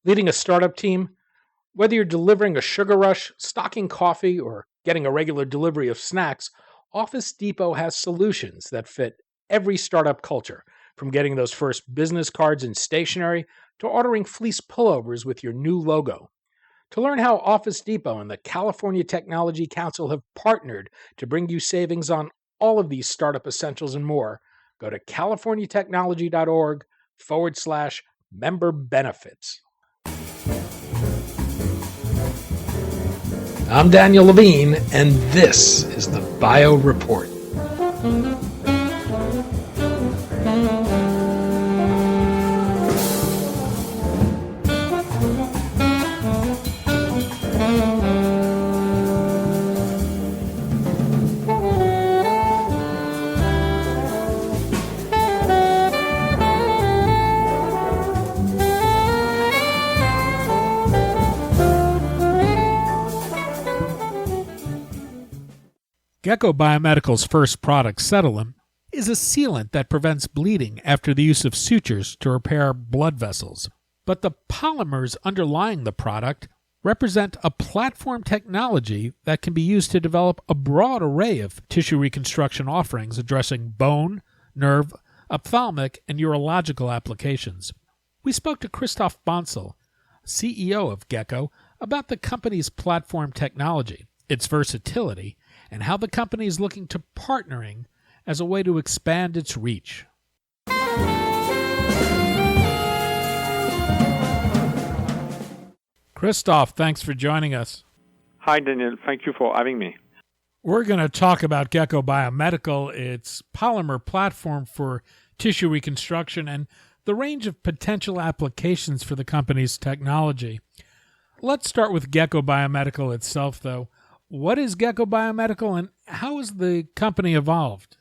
Leading a startup team? Whether you're delivering a sugar rush, stocking coffee, or getting a regular delivery of snacks, Office Depot has solutions that fit every startup culture, from getting those first business cards and stationery to ordering fleece pullovers with your new logo. To learn how Office Depot and the California Technology Council have partnered to bring you savings on all of these startup essentials and more, go to californiatechnology.org/member benefits. I'm Daniel Levine, and this is the Bio Report. Gecko Biomedical's first product, Setalum, is a sealant that prevents bleeding after the use of sutures to repair blood vessels. But the polymers underlying the product represent a platform technology that can be used to develop a broad array of tissue reconstruction offerings addressing bone, nerve, ophthalmic, and urological applications. We spoke to Christophe Bancel, CEO of Gecko, about the company's platform technology, its versatility, and how the company is looking to partnering as a way to expand its reach. Christophe, thanks for joining us. Hi, Daniel. Thank you for having me. We're going to talk about Gecko Biomedical, its polymer platform for tissue reconstruction, and the range of potential applications for the company's technology. Let's start with Gecko Biomedical itself, though. What is Gecko Biomedical, and how has the company evolved?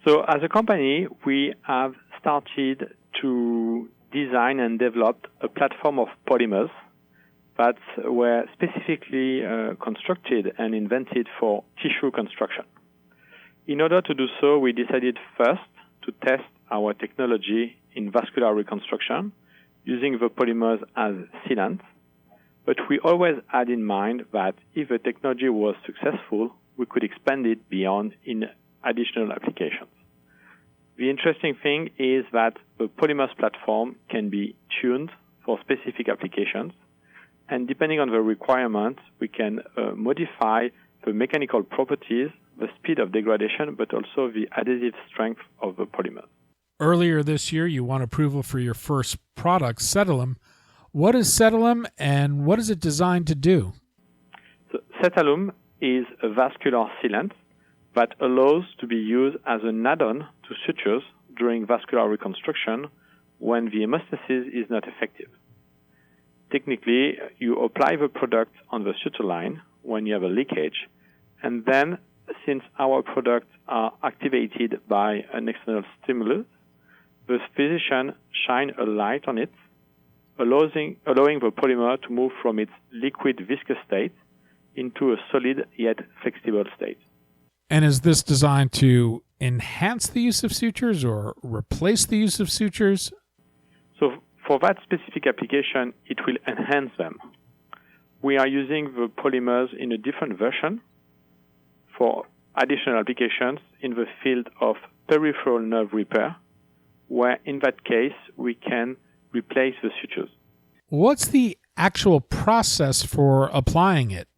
So as a company, we have started to design and develop a platform of polymers that were specifically constructed and invented for tissue construction. In order to do so, we decided first to test our technology in vascular reconstruction using the polymers as sealant. But we always had in mind that if the technology was successful, we could expand it beyond in additional applications. The interesting thing is that the polymers platform can be tuned for specific applications, and depending on the requirement, we can modify the mechanical properties, the speed of degradation, but also the adhesive strength of the polymers. Earlier this year, you won approval for your first product, Setalum. What is Setalum, and what is it designed to do? So, Setalum is a vascular sealant that allows to be used as an add-on to sutures during vascular reconstruction when the hemostasis is not effective. Technically, you apply the product on the suture line when you have a leakage, and then, since our products are activated by an external stimulus, the physician shines a light on it, allowing the polymer to move from its liquid viscous state into a solid yet flexible state. And is this designed to enhance the use of sutures or replace the use of sutures? So for that specific application, it will enhance them. We are using the polymers in a different version for additional applications in the field of peripheral nerve repair, where in that case we can replace the sutures. What's the actual process for applying it?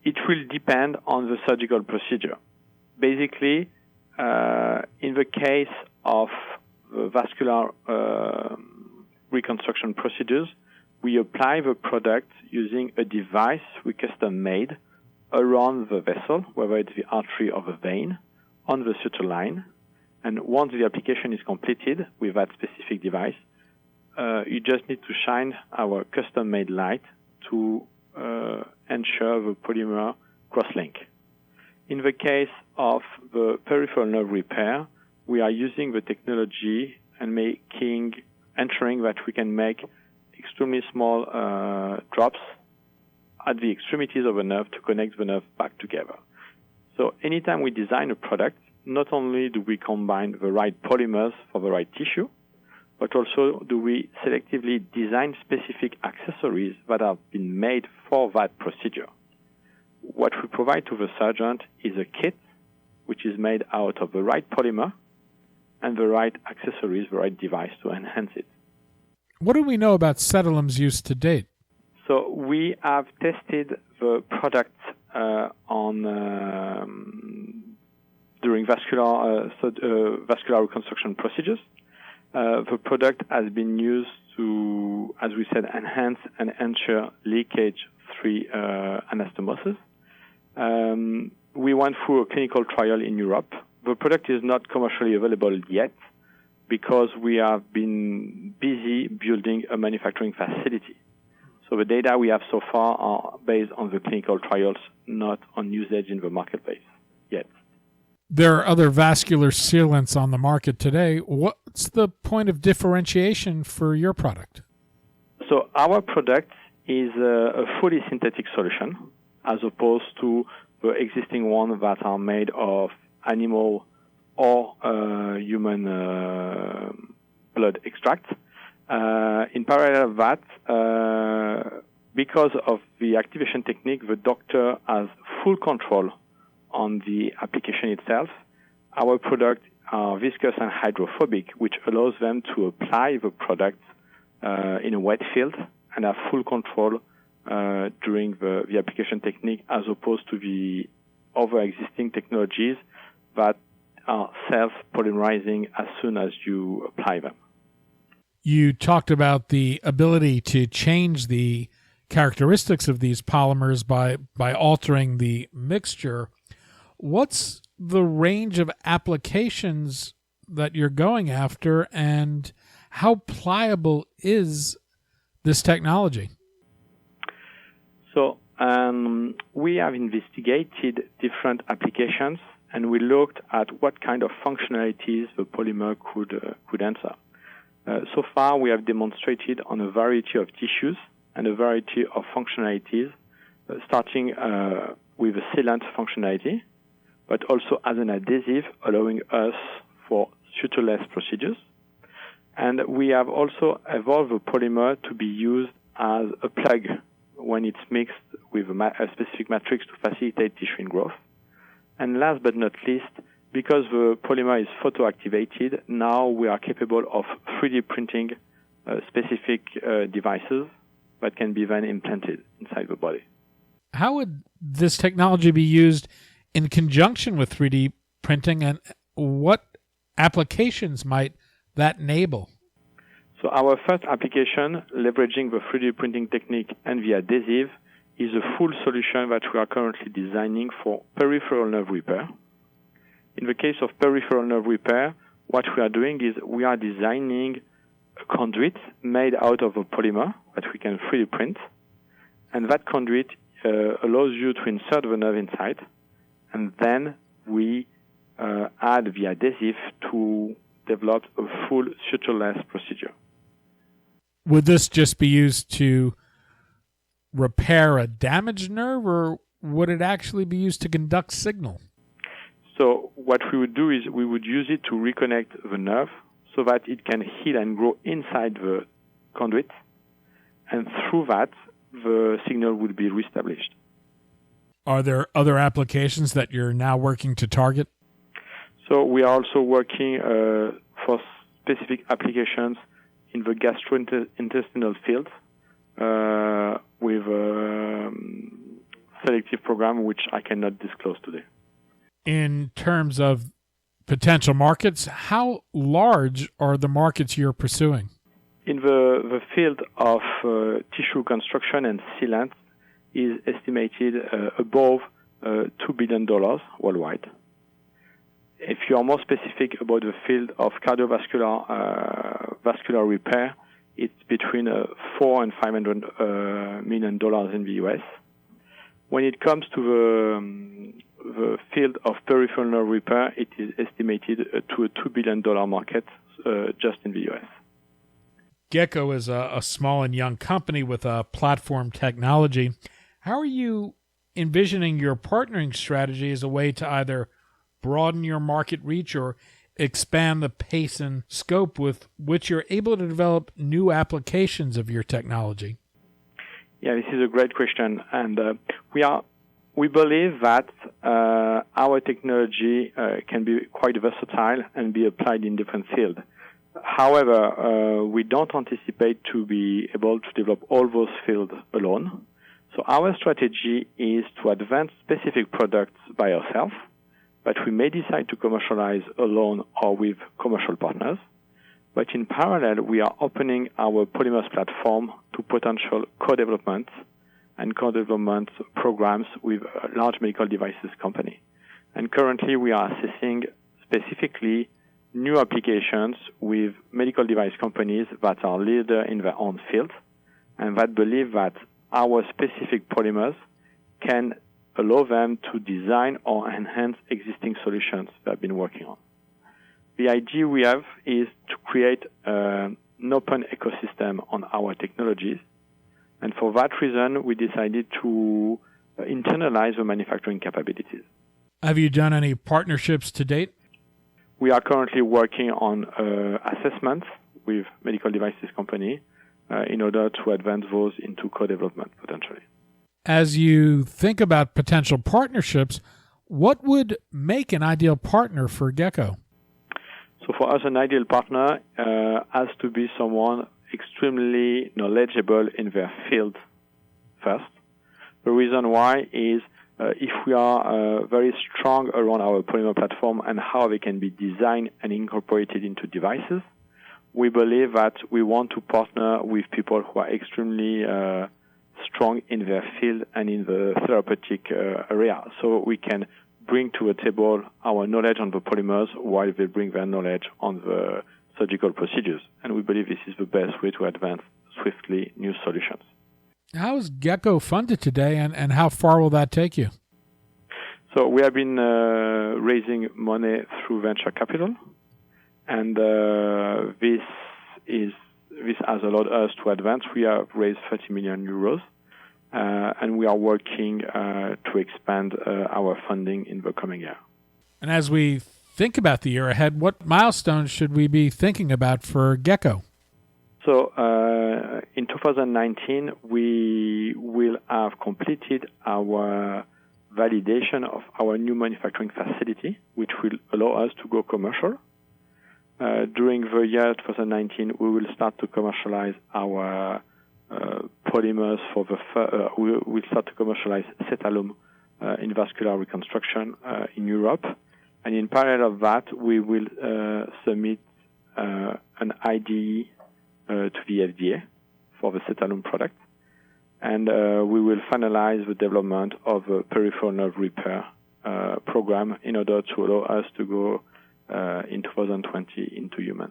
It will depend on the surgical procedure. Basically, in the case of vascular reconstruction procedures, we apply the product using a device we custom made around the vessel, whether it's the artery or the vein, on the suture line. And once the application is completed with that specific device, you just need to shine our custom-made light to ensure the polymer cross-link. In the case of the peripheral nerve repair, we are using the technology and ensuring that we can make extremely small drops at the extremities of the nerve to connect the nerve back together. So anytime we design a product, not only do we combine the right polymers for the right tissue, but also do we selectively design specific accessories that have been made for that procedure. What we provide to the surgeon is a kit which is made out of the right polymer and the right accessories, the right device to enhance it. What do we know about Setalum's use to date? So we have tested the product during vascular reconstruction procedures. The product has been used to, as we said, enhance and ensure leakage-free anastomosis. We went through a clinical trial in Europe. The product is not commercially available yet because we have been busy building a manufacturing facility. So the data we have so far are based on the clinical trials, not on usage in the marketplace yet. There are other vascular sealants on the market today. What's the point of differentiation for your product? So our product is a fully synthetic solution as opposed to the existing ones that are made of animal or human blood extract. In parallel of that, because of the activation technique, the doctor has full control on the application itself. Our products are viscous and hydrophobic, which allows them to apply the product in a wet field and have full control during the application technique, as opposed to the other existing technologies that are self-polymerizing as soon as you apply them. You talked about the ability to change the characteristics of these polymers by altering the mixture. What's the range of applications that you're going after, and how pliable is this technology? So we have investigated different applications, and we looked at what kind of functionalities the polymer could answer. So far, we have demonstrated on a variety of tissues and a variety of functionalities, starting with a sealant functionality, but also as an adhesive, allowing us for sutureless procedures. And we have also evolved the polymer to be used as a plug when it's mixed with a specific matrix to facilitate tissue growth. And last but not least, because the polymer is photoactivated, now we are capable of 3D printing specific devices that can be then implanted inside the body. How would this technology be used in conjunction with 3D printing, and what applications might that enable? So our first application, leveraging the 3D printing technique and the adhesive, is a full solution that we are currently designing for peripheral nerve repair. In the case of peripheral nerve repair, what we are doing is we are designing a conduit made out of a polymer that we can 3D print, and that conduit allows you to insert the nerve inside, and then we add the adhesive to develop a full sutureless procedure. Would this just be used to repair a damaged nerve, or would it actually be used to conduct signal? So what we would do is we would use it to reconnect the nerve so that it can heal and grow inside the conduit, and through that, the signal would be reestablished. Are there other applications that you're now working to target? So we are also working for specific applications in the gastrointestinal field with a selective program which I cannot disclose today. In terms of potential markets, how large are the markets you're pursuing? In the field of tissue reconstruction and sealant is estimated above $2 billion worldwide. If you are more specific about the field of cardiovascular vascular repair, it's between $4 and $500 million in the US. When it comes to the field of peripheral nerve repair, it is estimated to a $2 billion market just in the US. Gecko is a small and young company with a platform technology. How are you envisioning your partnering strategy as a way to either broaden your market reach or expand the pace and scope with which you're able to develop new applications of your technology? Yeah, this is a great question, and we believe that our technology can be quite versatile and be applied in different fields. However, we don't anticipate to be able to develop all those fields alone. So our strategy is to advance specific products by ourselves, but we may decide to commercialize alone or with commercial partners. But in parallel, we are opening our polymers platform to potential co-development and co-development programs with a large medical devices company. And currently, we are assessing specifically new applications with medical device companies that are leaders in their own field and that believe that our specific polymers can allow them to design or enhance existing solutions they've been working on. The idea we have is to create an open ecosystem on our technologies, and for that reason, we decided to internalize the manufacturing capabilities. Have you done any partnerships to date? We are currently working on assessments with medical devices company in order to advance those into co-development potentially. As you think about potential partnerships, what would make an ideal partner for Gecko? So for us, an ideal partner has to be someone extremely knowledgeable in their field first. The reason why is if we are very strong around our polymer platform and how they can be designed and incorporated into devices, we believe that we want to partner with people who are extremely strong in their field and in the therapeutic area. So we can bring to a table our knowledge on the polymers while they bring their knowledge on the surgical procedures. And we believe this is the best way to advance swiftly new solutions. How is Gecko funded today, and how far will that take you? So we have been raising money through venture capital, and this has allowed us to advance. We have raised 30 million euros, and we are working to expand our funding in the coming year. And as we think about the year ahead, what milestones should we be thinking about for Gecko? So in 2019, we will have completed our validation of our new manufacturing facility, which will allow us to go commercial. During the year 2019, we will start to commercialize our polymers we'll start to commercialize Setalum in vascular reconstruction in Europe. And in parallel of that, we will submit an IDE to the FDA for the Setalum product. And we will finalize the development of a peripheral nerve repair program in order to allow us to go in 2020 into human.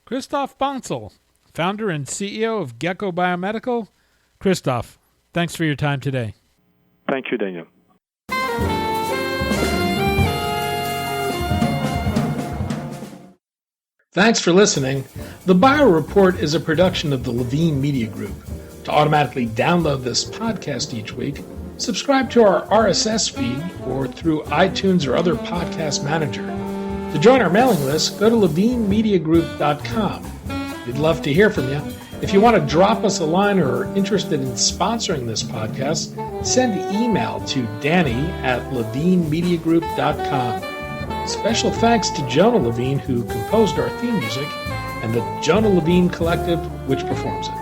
Christophe Bancel, founder and CEO of Gecko Biomedical. Christophe, thanks for your time today. Thank you, Daniel. Thanks for listening. The Bio Report is a production of the Levine Media Group. To automatically download this podcast each week, subscribe to our RSS feed or through iTunes or other podcast manager. To join our mailing list, go to levinemediagroup.com. We'd love to hear from you. If you want to drop us a line or are interested in sponsoring this podcast, send an email to danny@levinemediagroup.com. Special thanks to Jonah Levine, who composed our theme music, and the Jonah Levine Collective, which performs it.